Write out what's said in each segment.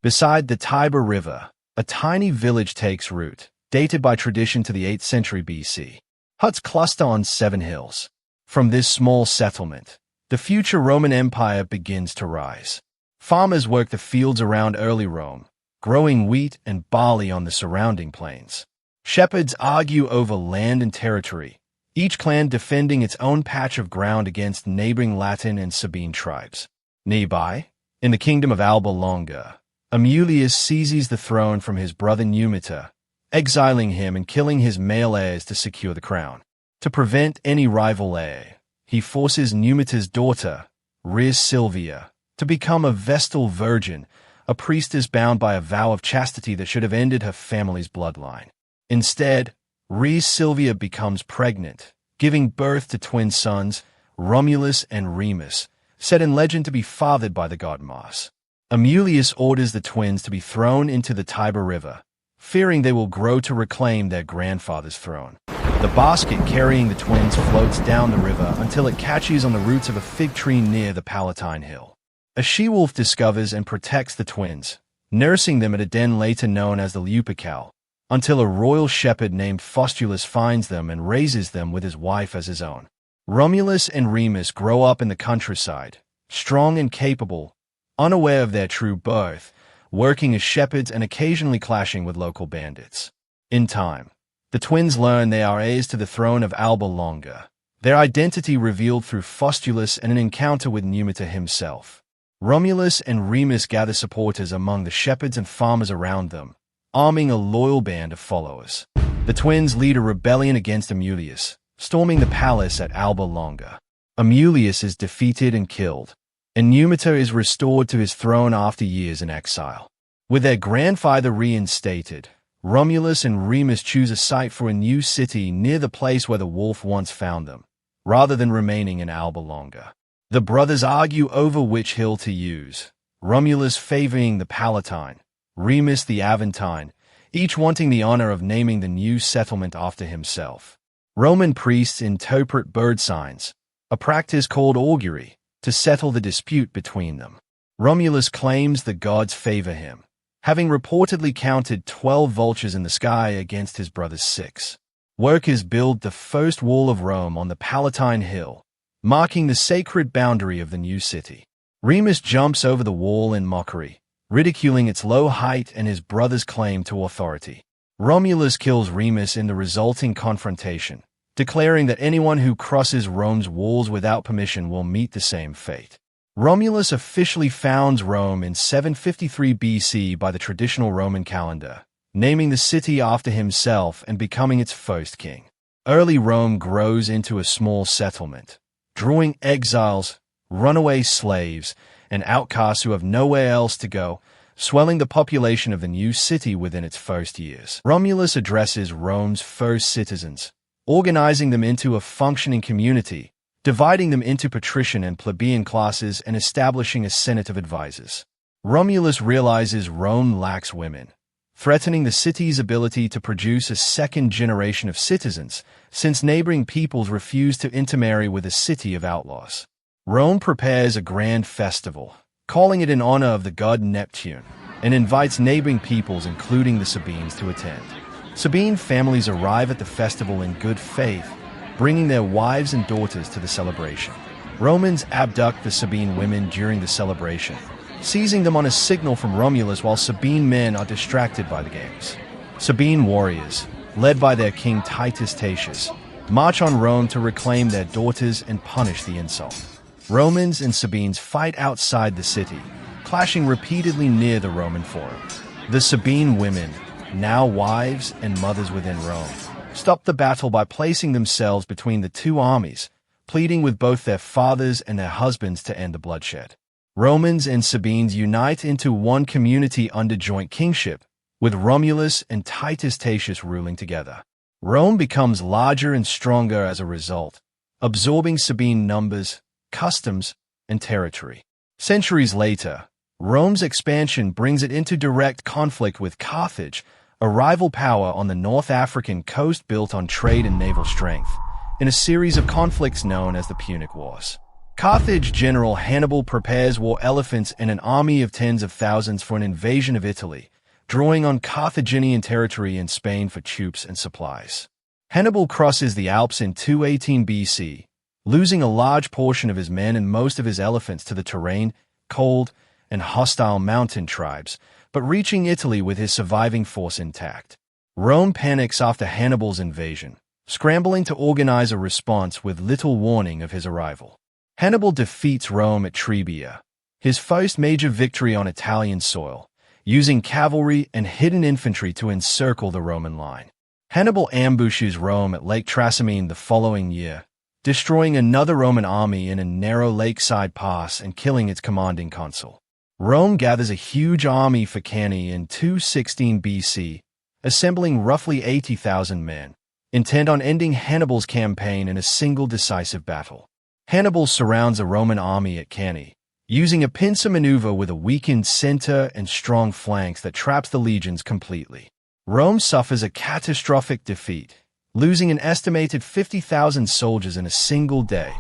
Beside the Tiber River, a tiny village takes root, dated by tradition to the 8th century BC. Huts cluster on 7 hills. From this small settlement, the future Roman Empire begins to rise. Farmers work the fields around early Rome, growing wheat and barley on the surrounding plains. Shepherds argue over land and territory, each clan defending its own patch of ground against neighboring Latin and Sabine tribes. Nearby, in the kingdom of Alba Longa, Amulius seizes the throne from his brother Numita, exiling him and killing his male heirs to secure the crown. To prevent any rival heir, he forces Numita's daughter, Rhea Silvia, to become a Vestal virgin, a priestess bound by a vow of chastity that should have ended her family's bloodline. Instead, Rhea Silvia becomes pregnant, giving birth to twin sons, Romulus and Remus, said in legend to be fathered by the god Mars. Amulius orders the twins to be thrown into the Tiber River, fearing they will grow to reclaim their grandfather's throne. The basket carrying the twins floats down the river until it catches on the roots of a fig tree near the Palatine Hill. A she-wolf discovers and protects the twins, nursing them at a den later known as the Lupercal, until a royal shepherd named Faustulus finds them and raises them with his wife as his own. Romulus and Remus grow up in the countryside, strong and capable, unaware of their true birth, working as shepherds and occasionally clashing with local bandits. In time, the twins learn they are heirs to the throne of Alba Longa, their identity revealed through Faustulus and an encounter with Numita himself. Romulus and Remus gather supporters among the shepherds and farmers around them, arming a loyal band of followers. The twins lead a rebellion against Amulius, storming the palace at Alba Longa. Amulius is defeated and killed, and Numita is restored to his throne after years in exile. With their grandfather reinstated, Romulus and Remus choose a site for a new city near the place where the wolf once found them, rather than remaining in Alba Longa. The brothers argue over which hill to use, Romulus favoring the Palatine, Remus the Aventine, each wanting the honor of naming the new settlement after himself. Roman priests interpret bird signs, a practice called augury, to settle the dispute between them. Romulus claims the gods favor him, having reportedly counted 12 vultures in the sky against his brother's 6. Workers build the first wall of Rome on the Palatine Hill, marking the sacred boundary of the new city. Remus jumps over the wall in mockery, ridiculing its low height and his brother's claim to authority. Romulus kills Remus in the resulting confrontation, declaring that anyone who crosses Rome's walls without permission will meet the same fate. Romulus officially founds Rome in 753 BC by the traditional Roman calendar, naming the city after himself and becoming its first king. Early Rome grows into a small settlement, drawing exiles, runaway slaves, and outcasts who have nowhere else to go, swelling the population of the new city within its first years. Romulus addresses Rome's first citizens, organizing them into a functioning community, dividing them into patrician and plebeian classes and establishing a senate of advisors. Romulus realizes Rome lacks women, threatening the city's ability to produce a second generation of citizens, since neighboring peoples refuse to intermarry with a city of outlaws. Rome prepares a grand festival, calling it in honor of the god Neptune, and invites neighboring peoples including the Sabines to attend. Sabine families arrive at the festival in good faith, bringing their wives and daughters to the celebration. Romans abduct the Sabine women during the celebration, seizing them on a signal from Romulus while Sabine men are distracted by the games. Sabine warriors, led by their king Titus Tatius, march on Rome to reclaim their daughters and punish the insult. Romans and Sabines fight outside the city, clashing repeatedly near the Roman Forum. The Sabine women, now wives and mothers within Rome, stop the battle by placing themselves between the two armies, pleading with both their fathers and their husbands to end the bloodshed. Romans and Sabines unite into one community under joint kingship, with Romulus and Titus Tatius ruling together. Rome becomes larger and stronger as a result, absorbing Sabine numbers, customs, and territory. Centuries later, Rome's expansion brings it into direct conflict with Carthage, a rival power on the North African coast built on trade and naval strength, in a series of conflicts known as the Punic Wars. Carthage general Hannibal prepares war elephants and an army of tens of thousands for an invasion of Italy, drawing on Carthaginian territory in Spain for troops and supplies. Hannibal crosses the Alps in 218 BC, losing a large portion of his men and most of his elephants to the terrain, cold, and hostile mountain tribes, but reaching Italy with his surviving force intact. Rome panics after Hannibal's invasion, scrambling to organize a response with little warning of his arrival. Hannibal defeats Rome at Trebia, his first major victory on Italian soil, using cavalry and hidden infantry to encircle the Roman line. Hannibal ambushes Rome at Lake Trasimene the following year, destroying another Roman army in a narrow lakeside pass and killing its commanding consul. Rome gathers a huge army for Cannae in 216 BC, assembling roughly 80,000 men, intent on ending Hannibal's campaign in a single decisive battle. Hannibal surrounds a Roman army at Cannae, using a pincer maneuver with a weakened center and strong flanks that traps the legions completely. Rome suffers a catastrophic defeat, losing an estimated 50,000 soldiers in a single day,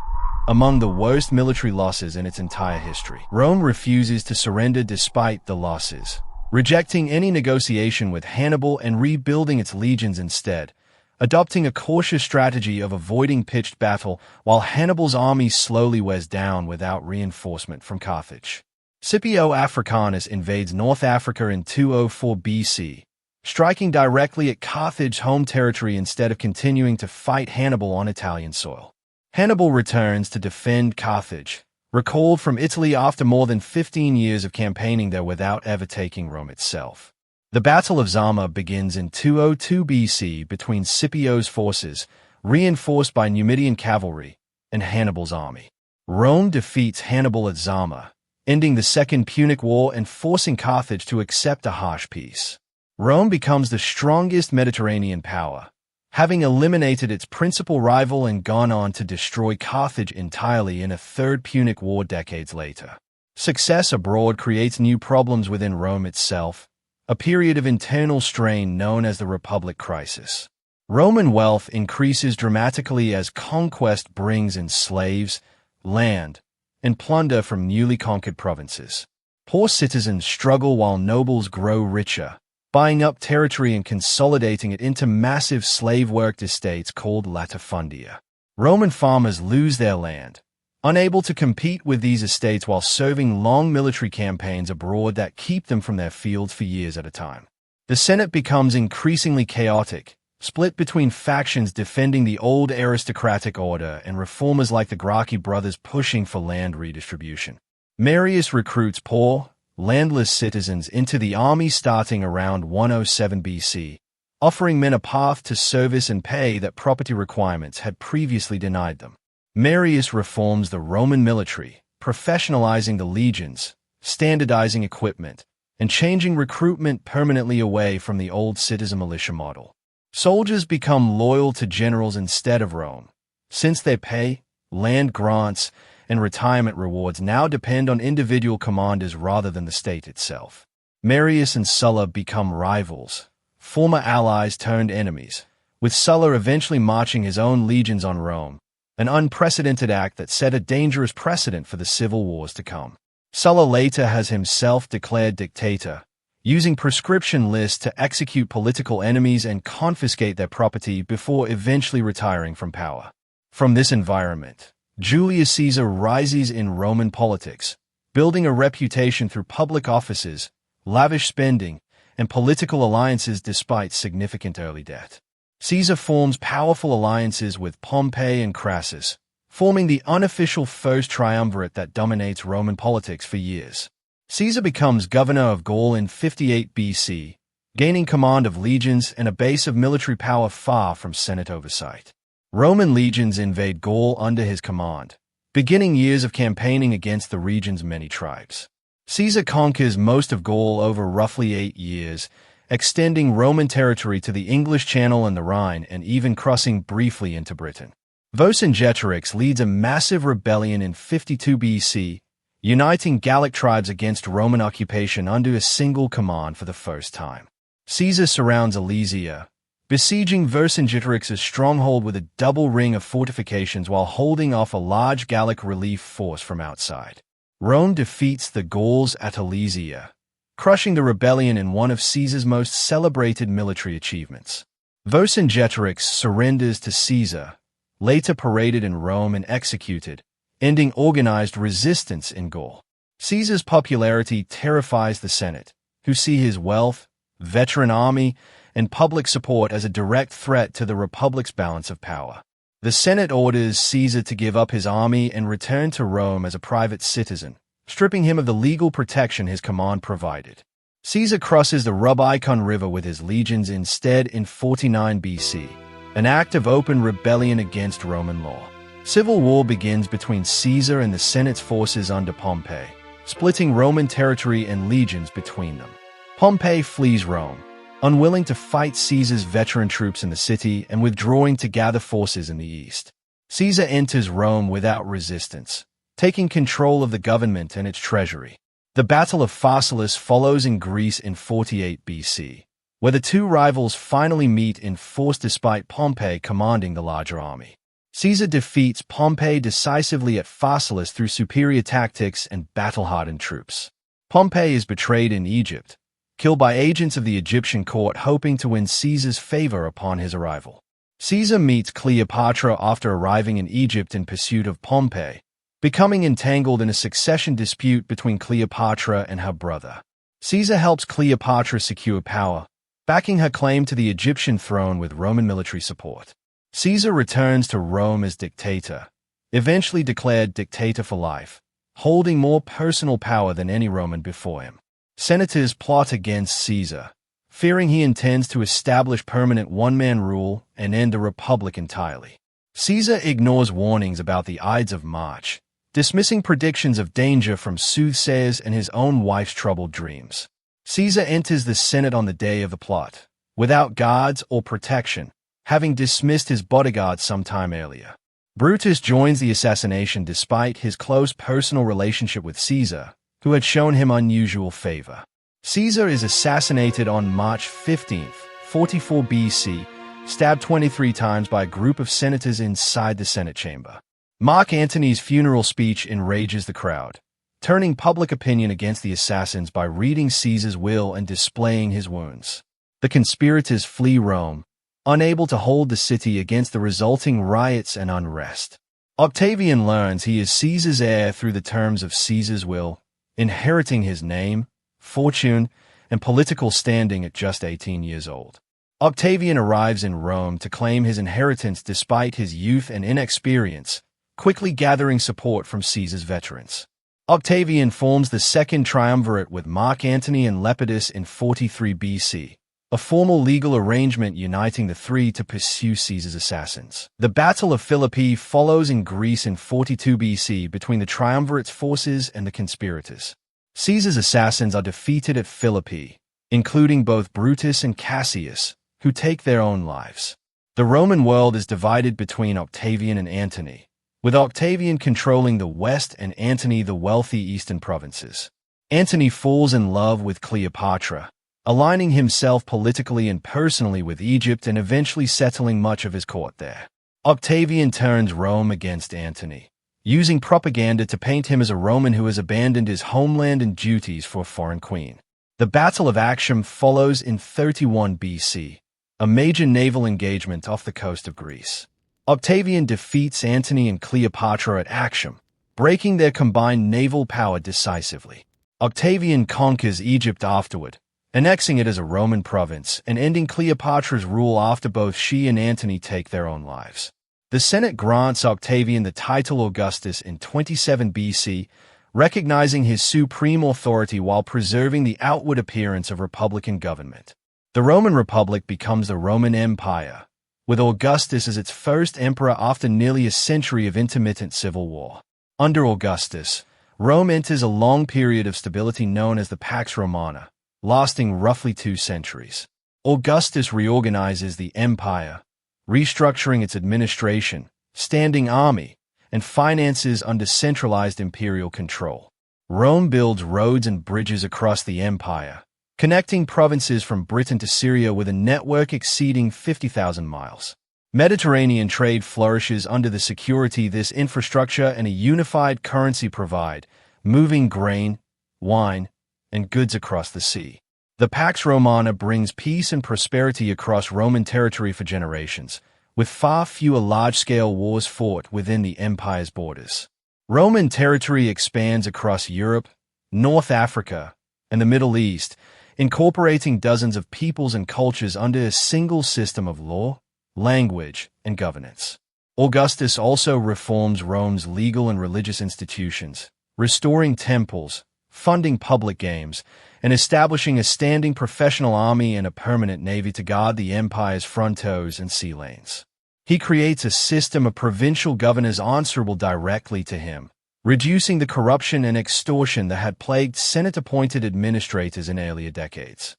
among the worst military losses in its entire history. Rome refuses to surrender despite the losses, rejecting any negotiation with Hannibal and rebuilding its legions instead, adopting a cautious strategy of avoiding pitched battle while Hannibal's army slowly wears down without reinforcement from Carthage. Scipio Africanus invades North Africa in 204 BC, striking directly at Carthage's home territory instead of continuing to fight Hannibal on Italian soil. Hannibal returns to defend Carthage, recalled from Italy after more than 15 years of campaigning there without ever taking Rome itself. The Battle of Zama begins in 202 BC between Scipio's forces, reinforced by Numidian cavalry, and Hannibal's army. Rome defeats Hannibal at Zama, ending the Second Punic War and forcing Carthage to accept a harsh peace. Rome becomes the strongest Mediterranean power, having eliminated its principal rival and gone on to destroy Carthage entirely in a Third Punic War decades later. Success abroad creates new problems within Rome itself, a period of internal strain known as the Republic Crisis. Roman wealth increases dramatically as conquest brings in slaves, land, and plunder from newly conquered provinces. Poor citizens struggle while nobles grow richer, buying up territory and consolidating it into massive slave-worked estates called latifundia. Roman farmers lose their land, unable to compete with these estates while serving long military campaigns abroad that keep them from their fields for years at a time. The Senate becomes increasingly chaotic, split between factions defending the old aristocratic order and reformers like the Gracchi brothers pushing for land redistribution. Marius recruits poor, landless citizens into the army starting around 107 BC, offering men a path to service and pay that property requirements had previously denied them. Marius reforms the Roman military, professionalizing the legions, standardizing equipment, and changing recruitment permanently away from the old citizen militia model. Soldiers become loyal to generals instead of Rome, since their pay, land grants, and retirement rewards now depend on individual commanders rather than the state itself. Marius and Sulla become rivals, former allies turned enemies, with Sulla eventually marching his own legions on Rome, an unprecedented act that set a dangerous precedent for the civil wars to come. Sulla later has himself declared dictator, using prescription lists to execute political enemies and confiscate their property before eventually retiring from power. From this environment, Julius Caesar rises in Roman politics, building a reputation through public offices, lavish spending, and political alliances despite significant early debt. Caesar forms powerful alliances with Pompey and Crassus, forming the unofficial First Triumvirate that dominates Roman politics for years. Caesar becomes governor of Gaul in 58 BC, gaining command of legions and a base of military power far from Senate oversight. Roman legions invade Gaul under his command, beginning years of campaigning against the region's many tribes. Caesar conquers most of Gaul over roughly 8 years, extending Roman territory to the English Channel and the Rhine and even crossing briefly into Britain. Vercingetorix leads a massive rebellion in 52 BC, uniting Gallic tribes against Roman occupation under a single command for the first time. Caesar surrounds Alesia, besieging Vercingetorix's stronghold with a double ring of fortifications while holding off a large Gallic relief force from outside. Rome defeats the Gauls at Alesia, crushing the rebellion in one of Caesar's most celebrated military achievements. Vercingetorix surrenders to Caesar, later paraded in Rome and executed, ending organized resistance in Gaul. Caesar's popularity terrifies the Senate, who see his wealth, veteran army, and public support as a direct threat to the Republic's balance of power. The Senate orders Caesar to give up his army and return to Rome as a private citizen, stripping him of the legal protection his command provided. Caesar crosses the Rubicon River with his legions instead in 49 BC, an act of open rebellion against Roman law. Civil war begins between Caesar and the Senate's forces under Pompey, splitting Roman territory and legions between them. Pompey flees Rome, unwilling to fight Caesar's veteran troops in the city and withdrawing to gather forces in the east. Caesar enters Rome without resistance, taking control of the government and its treasury. The Battle of Pharsalus follows in Greece in 48 BC, where the two rivals finally meet in force despite Pompey commanding the larger army. Caesar defeats Pompey decisively at Pharsalus through superior tactics and battle-hardened troops. Pompey is betrayed in Egypt, killed by agents of the Egyptian court hoping to win Caesar's favor upon his arrival. Caesar meets Cleopatra after arriving in Egypt in pursuit of Pompey, becoming entangled in a succession dispute between Cleopatra and her brother. Caesar helps Cleopatra secure power, backing her claim to the Egyptian throne with Roman military support. Caesar returns to Rome as dictator, eventually declared dictator for life, holding more personal power than any Roman before him. Senators plot against Caesar, fearing he intends to establish permanent one-man rule and end the republic entirely. Caesar ignores warnings about the Ides of March, dismissing predictions of danger from soothsayers and his own wife's troubled dreams. Caesar enters the Senate on the day of the plot, without guards or protection, having dismissed his bodyguards some time earlier. Brutus joins the assassination despite his close personal relationship with Caesar, who had shown him unusual favor. Caesar is assassinated on March 15th, 44 BC, stabbed 23 times by a group of senators inside the Senate chamber. Mark Antony's funeral speech enrages the crowd, turning public opinion against the assassins by reading Caesar's will and displaying his wounds. The conspirators flee Rome, unable to hold the city against the resulting riots and unrest. Octavian learns he is Caesar's heir through the terms of Caesar's will, inheriting his name, fortune, and political standing at just 18 years old. Octavian arrives in Rome to claim his inheritance despite his youth and inexperience, quickly gathering support from Caesar's veterans. Octavian forms the Second Triumvirate with Mark Antony and Lepidus in 43 BC, a formal legal arrangement uniting the three to pursue Caesar's assassins. The Battle of Philippi follows in Greece in 42 BC between the Triumvirate's forces and the conspirators. Caesar's assassins are defeated at Philippi, including both Brutus and Cassius, who take their own lives. The Roman world is divided between Octavian and Antony, with Octavian controlling the west and Antony the wealthy eastern provinces. Antony falls in love with Cleopatra, aligning himself politically and personally with Egypt and eventually settling much of his court there. Octavian turns Rome against Antony, using propaganda to paint him as a Roman who has abandoned his homeland and duties for a foreign queen. The Battle of Actium follows in 31 BC, a major naval engagement off the coast of Greece. Octavian defeats Antony and Cleopatra at Actium, breaking their combined naval power decisively. Octavian conquers Egypt afterward, annexing it as a Roman province and ending Cleopatra's rule after both she and Antony take their own lives. The Senate grants Octavian the title Augustus in 27 BC, recognizing his supreme authority while preserving the outward appearance of republican government. The Roman Republic becomes the Roman Empire, with Augustus as its first emperor after nearly a century of intermittent civil war. Under Augustus, Rome enters a long period of stability known as the Pax Romana, lasting roughly 2 centuries. Augustus reorganizes the empire, restructuring its administration, standing army, and finances under centralized imperial control. Rome builds roads and bridges across the empire, connecting provinces from Britain to Syria with a network exceeding 50,000 miles. Mediterranean trade flourishes under the security this infrastructure and a unified currency provide, moving grain, wine, and goods across the sea. The Pax Romana brings peace and prosperity across Roman territory for generations, with far fewer large-scale wars fought within the empire's borders. Roman territory expands across Europe, North Africa, and the Middle East, incorporating dozens of peoples and cultures under a single system of law, language, and governance. Augustus also reforms Rome's legal and religious institutions, restoring temples, funding public games, and establishing a standing professional army and a permanent navy to guard the empire's frontiers and sea lanes. He creates a system of provincial governors answerable directly to him, reducing the corruption and extortion that had plagued Senate-appointed administrators in earlier decades,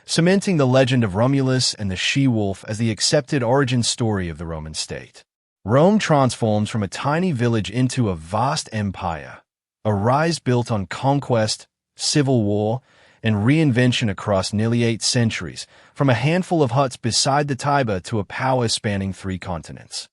cementing the legend of Romulus and the she-wolf as the accepted origin story of the Roman state. Rome transforms from a tiny village into a vast empire, a rise built on conquest, civil war, and reinvention across nearly 8 centuries, from a handful of huts beside the Tiber to a power spanning 3 continents.